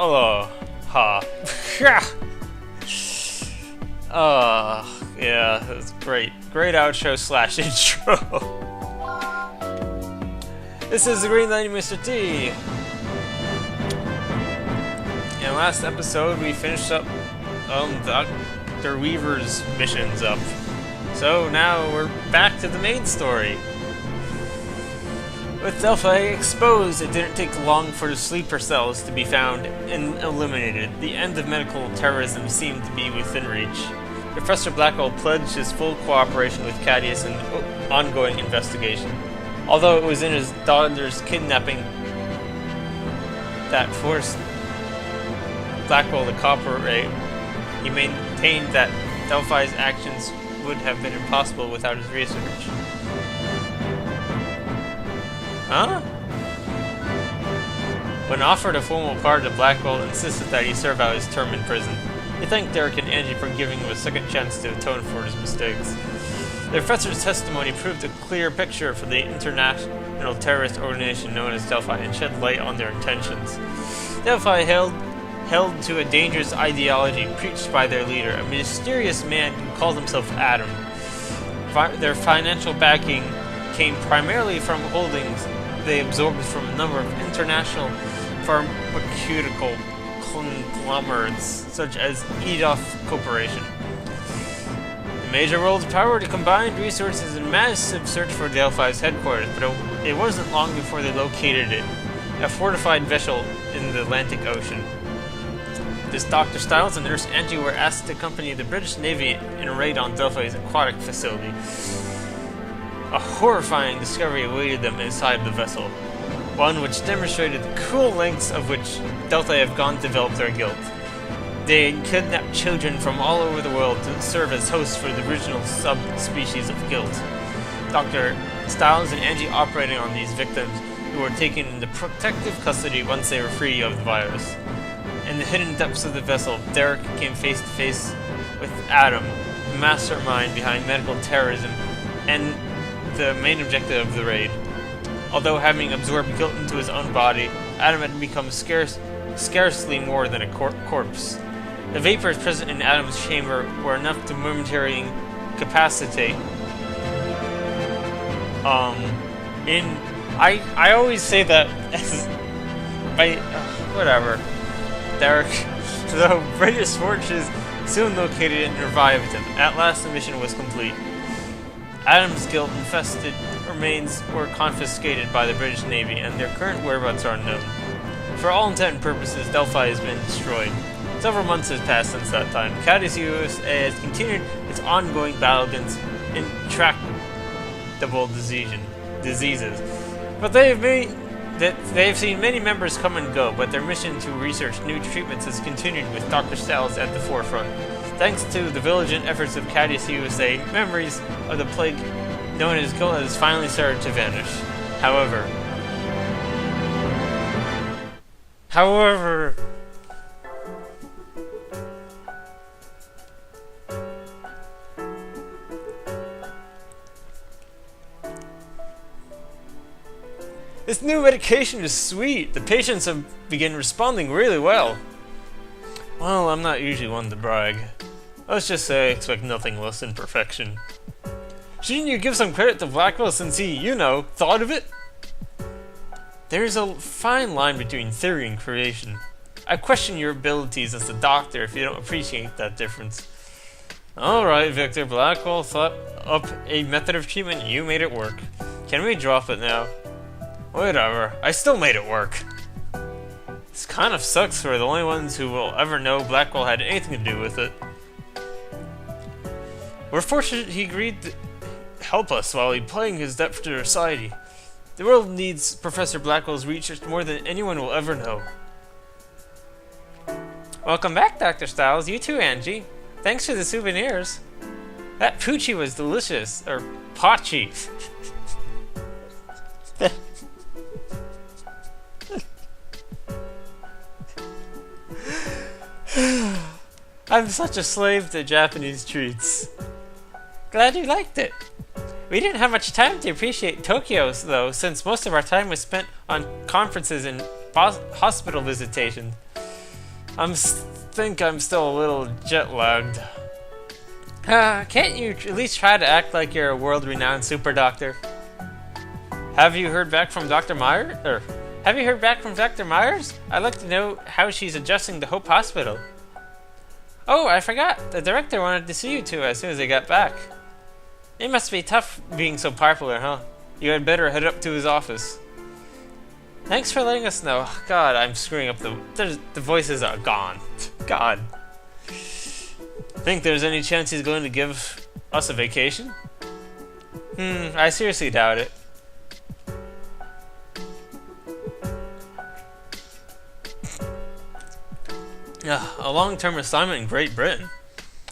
Aloha. Yeah, that's great. Great outro slash intro. This is the Green Lantern Mr. T. In last episode, we finished up Dr. Weaver's missions up. So now we're back to the main story. With Delphi exposed, it didn't take long for the sleeper cells to be found and eliminated. The end of medical terrorism seemed to be within reach. Professor Blackwell pledged his full cooperation with Cadius in the ongoing investigation. Although it was in his daughter's kidnapping that forced Blackwell to cooperate, he maintained that Delphi's actions would have been impossible without his research. Huh? When offered a formal pardon, Blackwell insisted that he serve out his term in prison. He thanked Derek and Angie for giving him a second chance to atone for his mistakes. The professor's testimony proved a clear picture for the international terrorist organization known as Delphi and shed light on their intentions. Delphi held to a dangerous ideology preached by their leader, a mysterious man who called himself Adam. Their financial backing came primarily from holdings they absorbed from a number of international pharmaceutical conglomerates, such as Edoff Corporation. The major world's powered combined resources in a massive search for Delphi's headquarters, but it wasn't long before they located it, a fortified vessel in the Atlantic Ocean. This Dr. Styles and Nurse Angie were asked to accompany the British Navy in a raid on Delphi's aquatic facility. A horrifying discovery awaited them inside the vessel, one which demonstrated the cruel lengths of which Delphi have gone to develop their guilt. They had kidnapped children from all over the world to serve as hosts for the original subspecies of guilt. Dr. Styles and Angie operating on these victims, who were taken into protective custody once they were free of the virus. In the hidden depths of the vessel, Derek came face to face with Adam, the mastermind behind medical terrorism and the main objective of the raid. Although having absorbed guilt into his own body, Adam had become scarcely more than a corpse. The vapors present in Adam's chamber were enough to momentarily incapacitate. I always say that as whatever. Derek, though British forces soon located and revived him. At last, the mission was complete. Adam's guilt-infested remains were confiscated by the British Navy, and their current whereabouts are unknown. For all intent and purposes, Delphi has been destroyed. Several months has passed since that time. Cadius USA has continued its ongoing battle against intractable diseases. But they have seen many members come and go, but their mission to research new treatments has continued with Dr. Styles at the forefront. Thanks to the vigilant efforts of Cadius USA, memories of the plague known as guilt has finally started to vanish. However, this new medication is sweet. The patients have begun responding really well. Well, I'm not usually one to brag. Let's just say I expect nothing less than perfection. Shouldn't you give some credit to Blackwell since he, thought of it? There's a fine line between theory and creation. I question your abilities as a doctor if you don't appreciate that difference. Alright, Victor, Blackwell thought up a method of treatment and you made it work. Can we drop it now? Whatever, I still made it work. This kind of sucks for the only ones who will ever know Blackwell had anything to do with it. We're fortunate he agreed to help us while he playing his debt to society. The world needs Professor Blackwell's research more than anyone will ever know. Welcome back, Dr. Styles. You too, Angie. Thanks for the souvenirs. That poochie was delicious. Or Pachi. I'm such a slave to Japanese treats. Glad you liked it. We didn't have much time to appreciate Tokyo, though, since most of our time was spent on conferences and hospital visitation. Think I'm still a little jet-lagged. Can't you at least try to act like you're a world-renowned super doctor? Have you heard back from Dr. Myers? Have you heard back from Dr. Myers? I'd like to know how she's adjusting to Hope Hospital. Oh, I forgot. The director wanted to see you two as soon as they got back. It must be tough being so popular, huh? You had better head up to his office. Thanks for letting us know. God, I'm screwing up the voices are gone. God. Think there's any chance he's going to give us a vacation? I seriously doubt it. A long-term assignment in Great Britain.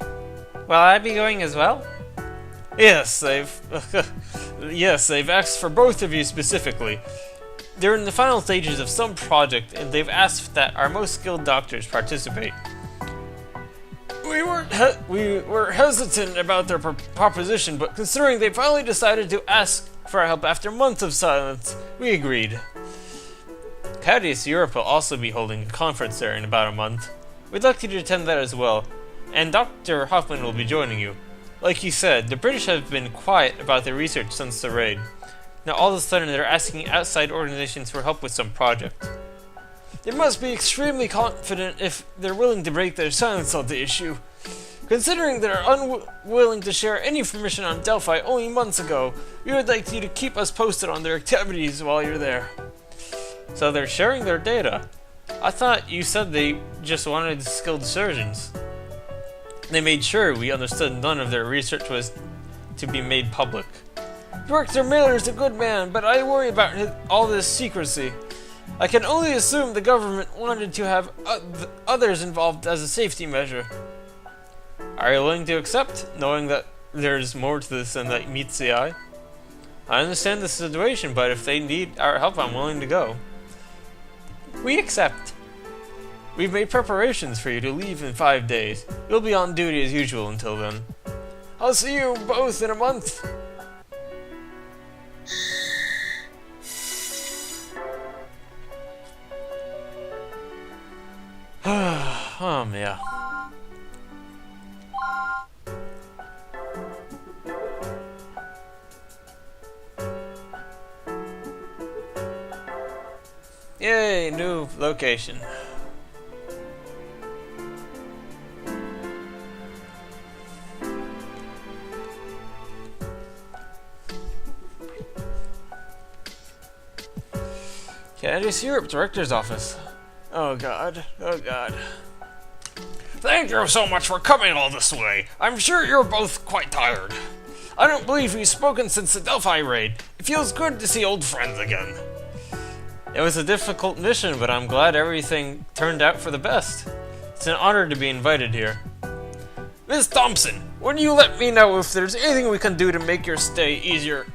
Will I be going as well? Yes, they've asked for both of you specifically. They're in the final stages of some project, and they've asked that our most skilled doctors participate. We were hesitant about their proposition, but considering they finally decided to ask for our help after months of silence, we agreed. Cadius Europe will also be holding a conference there in about a month. We'd like you to attend that as well, and Dr. Hoffman will be joining you. Like you said, the British have been quiet about their research since the raid. Now all of a sudden they're asking outside organizations for help with some project. They must be extremely confident if they're willing to break their silence on the issue. Considering they're unwilling to share any information on Delphi only months ago, we would like you to keep us posted on their activities while you're there. So they're sharing their data. I thought you said they just wanted skilled surgeons. They made sure we understood none of their research was to be made public. Director Miller's a good man, but I worry about all this secrecy. I can only assume the government wanted to have others involved as a safety measure. Are you willing to accept, knowing that there's more to this than that meets the eye? I understand the situation, but if they need our help, I'm willing to go. We accept. We've made preparations for you to leave in 5 days. You'll be on duty as usual until then. I'll see you both in a month. Yeah. Yay, new location. Cadius Europe Director's Office. Oh god, oh god. Thank you so much for coming all this way. I'm sure you're both quite tired. I don't believe we've spoken since the Delphi raid. It feels good to see old friends again. It was a difficult mission, but I'm glad everything turned out for the best. It's an honor to be invited here. Miss Thompson, would you let me know if there's anything we can do to make your stay easier?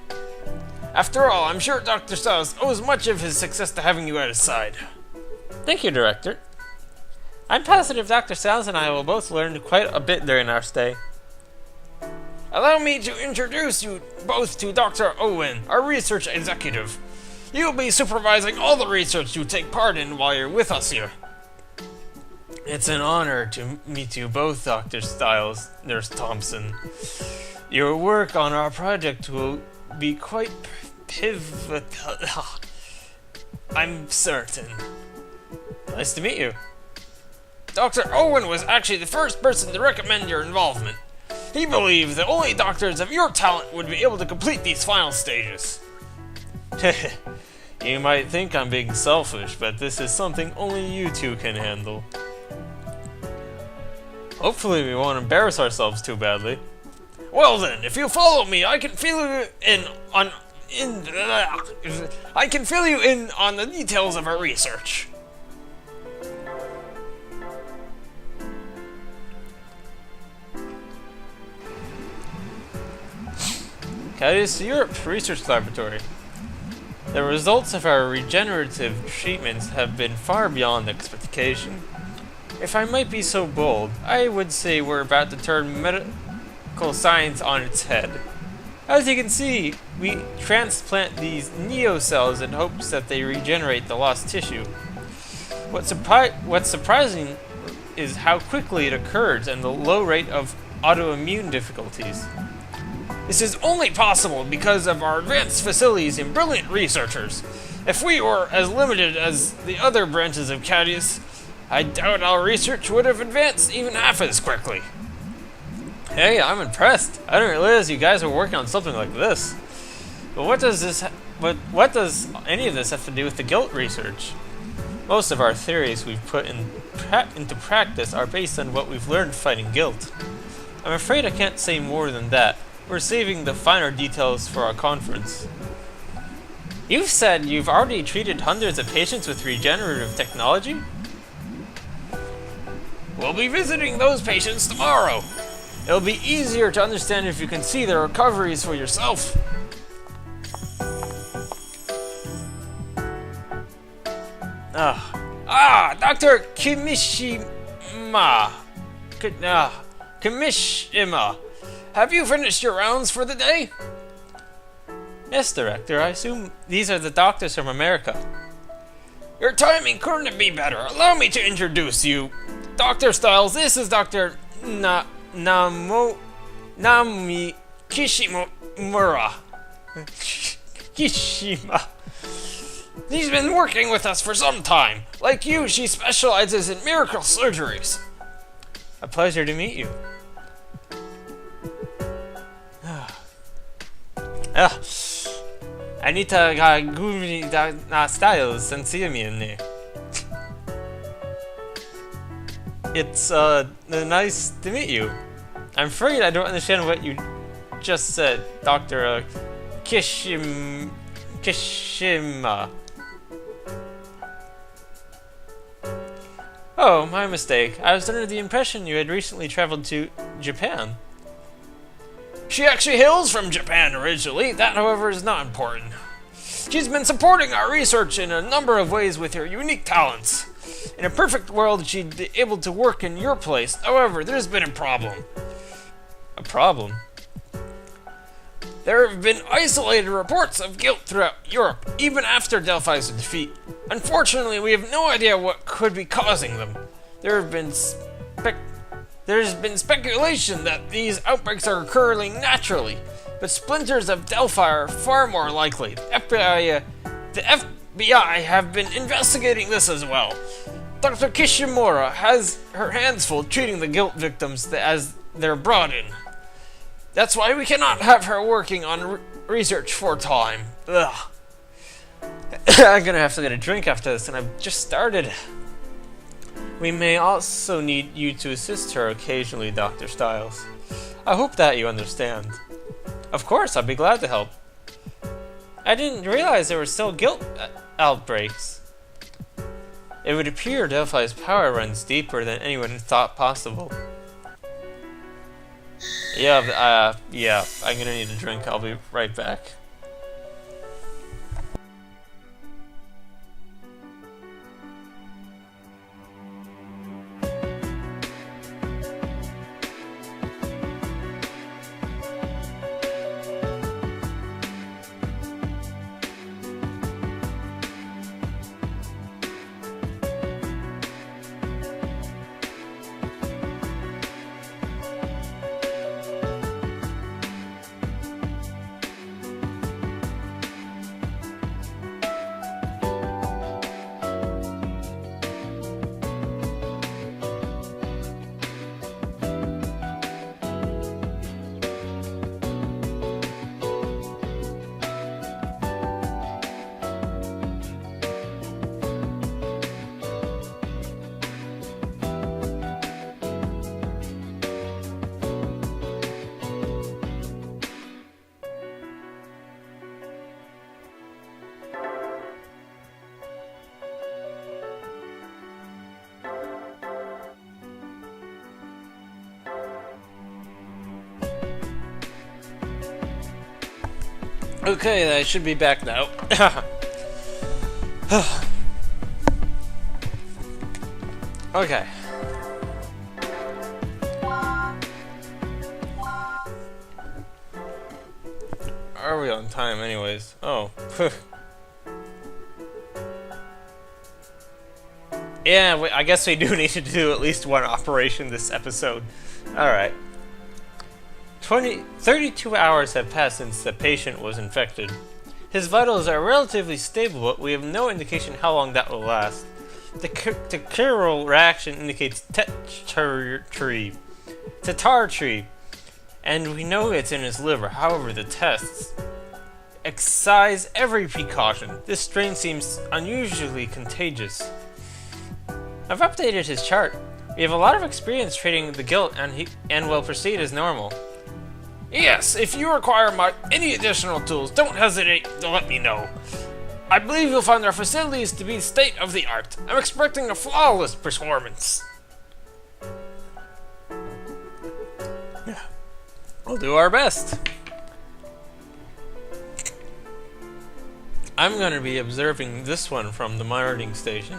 After all, I'm sure Dr. Stiles owes much of his success to having you at his side. Thank you, Director. I'm positive Dr. Stiles and I will both learn quite a bit during our stay. Allow me to introduce you both to Dr. Owen, our research executive. He will be supervising all the research you take part in while you're with us here. It's an honor to meet you both, Dr. Stiles, Nurse Thompson. Your work on our project will be quite pivotal. I'm certain. Nice to meet you. Dr. Owen was actually the first person to recommend your involvement. He believed that only doctors of your talent would be able to complete these final stages. You might think I'm being selfish, but this is something only you two can handle. Hopefully we won't embarrass ourselves too badly. Well then, if you follow me, I can fill you in on the details of our research. Cadius Europe Research Laboratory. The results of our regenerative treatments have been far beyond expectation. If I might be so bold, I would say we're about to turn medical science on its head. As you can see, we transplant these neo cells in hopes that they regenerate the lost tissue. What's surprising is how quickly it occurs and the low rate of autoimmune difficulties. This is only possible because of our advanced facilities and brilliant researchers. If we were as limited as the other branches of Cadius, I doubt our research would have advanced even half as quickly. Hey, I'm impressed. I didn't realize you guys were working on something like this. But what does any of this have to do with the guilt research? Most of our theories we've put into practice are based on what we've learned fighting guilt. I'm afraid I can't say more than that. We're saving the finer details for our conference. You've said you've already treated hundreds of patients with regenerative technology? We'll be visiting those patients tomorrow. It'll be easier to understand if you can see their recoveries for yourself. Dr. Kimishima, have you finished your rounds for the day? Yes, Director. I assume these are the doctors from America. Your timing couldn't be better. Allow me to introduce you. Dr. Styles, this is Dr. Naomi Kishimura. Kishima. He's been working with us for some time. Like you, she specializes in miracle surgeries. A pleasure to meet you. Anita Gumi Styles and see me in there. It's nice to meet you. I'm afraid I don't understand what you just said, Dr. Kishima. Oh, my mistake. I was under the impression you had recently traveled to Japan. She actually hails from Japan originally. That, however, is not important. She's been supporting our research in a number of ways with her unique talents. In a perfect world, she'd be able to work in your place. However, there's been a problem. A problem? There have been isolated reports of guilt throughout Europe, even after Delphi's defeat. Unfortunately, we have no idea what could be causing them. There's been speculation that these outbreaks are occurring naturally, but splinters of Delphi are far more likely. The FBI have been investigating this as well. Dr. Kishimura has her hands full treating the guilt victims as they're brought in. That's why we cannot have her working on research for time. Ugh. I'm gonna have to get a drink after this, and I've just started. We may also need you to assist her occasionally, Dr. Styles. I hope that you understand. Of course, I'd be glad to help. I didn't realize there were still guilt outbreaks. It would appear Delphi's power runs deeper than anyone thought possible. Yeah, I'm gonna need a drink. I'll be right back. Okay, I should be back now. Okay. Are we on time anyways? Oh. Yeah, I guess we do need to do at least one operation this episode. Alright. 32 hours have passed since the patient was infected. His vitals are relatively stable, but we have no indication how long that will last. The chiral reaction indicates tetartree, and we know it's in his liver. However, the tests exercise every precaution. This strain seems unusually contagious. I've updated his chart. We have a lot of experience treating the guilt, and will proceed as normal. Yes, if you require any additional tools, don't hesitate to let me know. I believe you'll find our facilities to be state-of-the-art. I'm expecting a flawless performance. We'll do our best. I'm going to be observing this one from the monitoring station.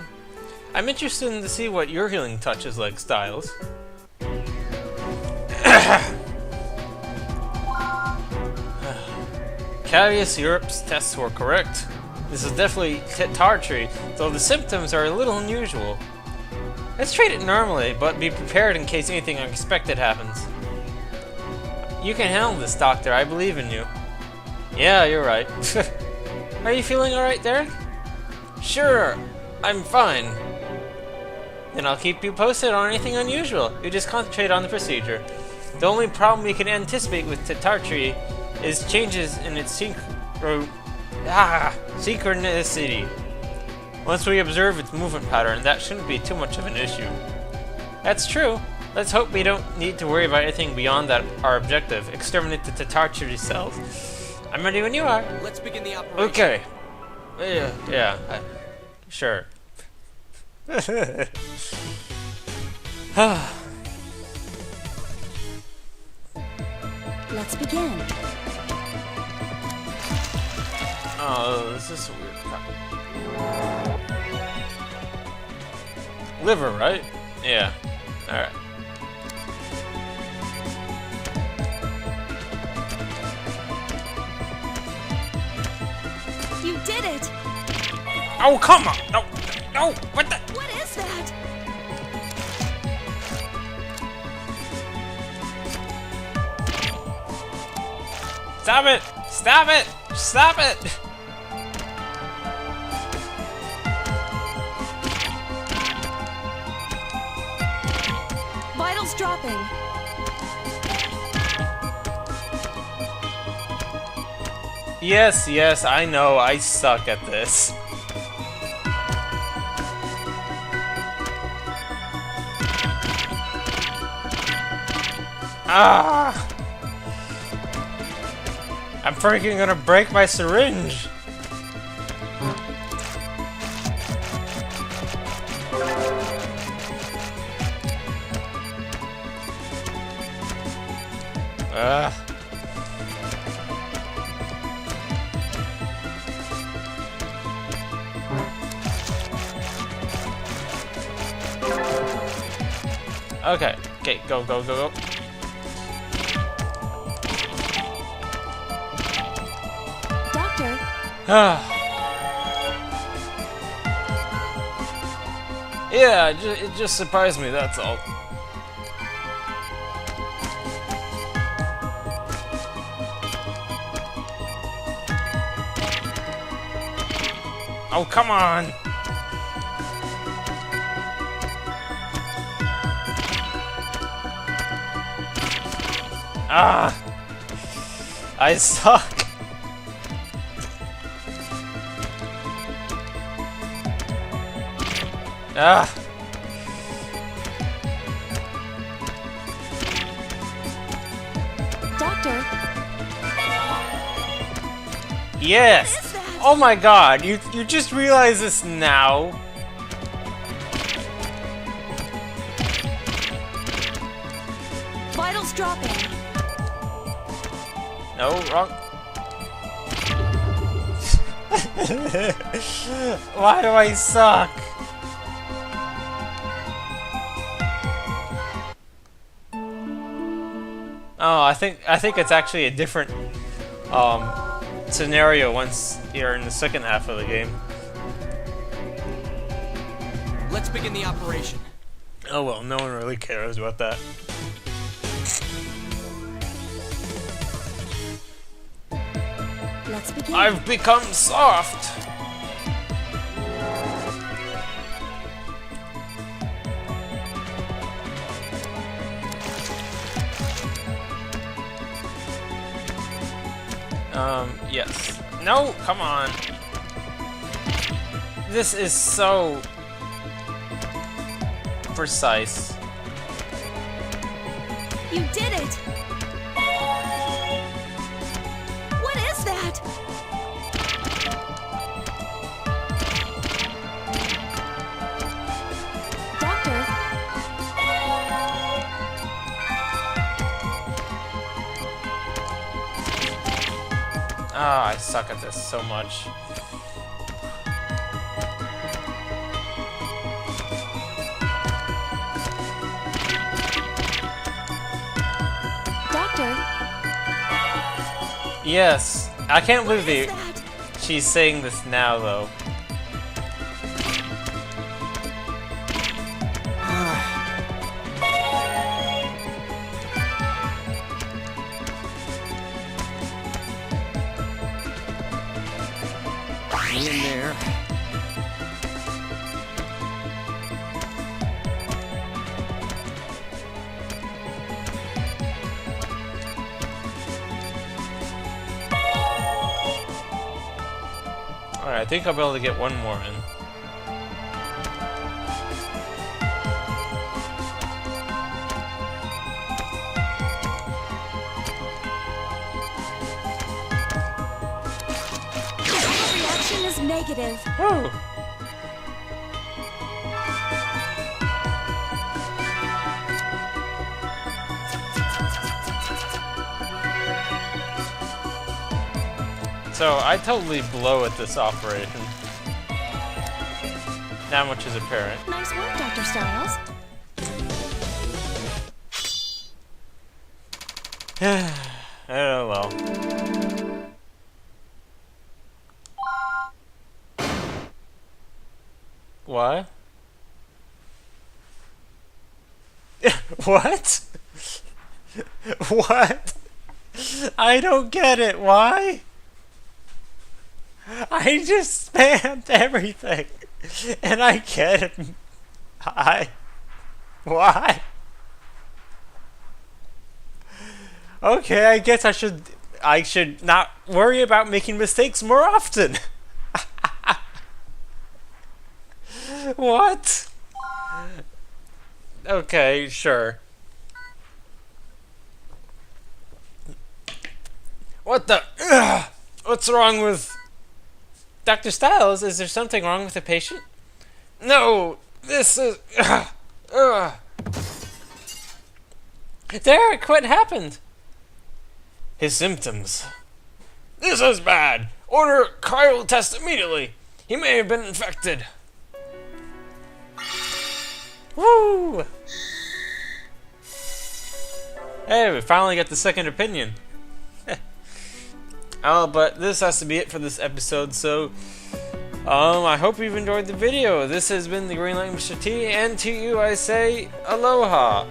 I'm interested to see what your healing touch is like, Styles. Carius Europe's tests were correct. This is definitely tetartree, though the symptoms are a little unusual. Let's treat it normally, but be prepared in case anything unexpected happens. You can handle this, Doctor. I believe in you. Yeah, you're right. Are you feeling alright, Derek? Sure, I'm fine. Then I'll keep you posted on anything unusual. You just concentrate on the procedure. The only problem we can anticipate with tetartree is changes in its synchronicity. Once we observe its movement pattern, that shouldn't be too much of an issue. That's true. Let's hope we don't need to worry about anything beyond our objective, exterminate the tetartree cells. I'm ready when you are. Let's begin the operation. Okay. Yeah. Sure. Let's begin. Oh, this is weird. Liver, right? Yeah. Alright. You did it! Oh, come on! No! No! What the? What is that? Stop it! Stop it! Stop it! Vitals dropping. Yes, I know. I suck at this. Ah! I'm freaking gonna break my syringe! Okay, go. Doctor, Yeah, it just surprised me, that's all. Oh, come on! Ah! I suck! Ah! Doctor. Yes! What is that? Oh my god, you just realized this now? Vitals dropping. No, wrong. Why do I suck? Oh, I think it's actually a different scenario once you're in the second half of the game. Let's Let's begin the operation. Oh well, no one really cares about that. Let's begin. I've become soft! Yes. No, come on. This is so precise. You did it! What is that? Doctor? Ah, I suck at this so much. Doctor? Yes, I can't What believe is that? she's saying this now, though. Me in there. Alright, I think I'll be able to get one more in. Reaction is negative. Whew. So, I totally blow at this operation. That much is apparent. Nice work, Dr. Styles. Oh well. What? What? What? I don't get it. Why? I just spammed everything, and I get it. Why? Okay, I guess I should not worry about making mistakes more often. What? Okay, sure. What the? Ugh! What's wrong with Dr. Styles? Is there something wrong with the patient? No, this is. Derek, what happened? His symptoms. This is bad. Order cryo test immediately. He may have been infected. Woo! Hey, we finally got the second opinion. Oh, but this has to be it for this episode, so I hope you've enjoyed the video. This has been the Green Light Mr. T, and to you I say aloha.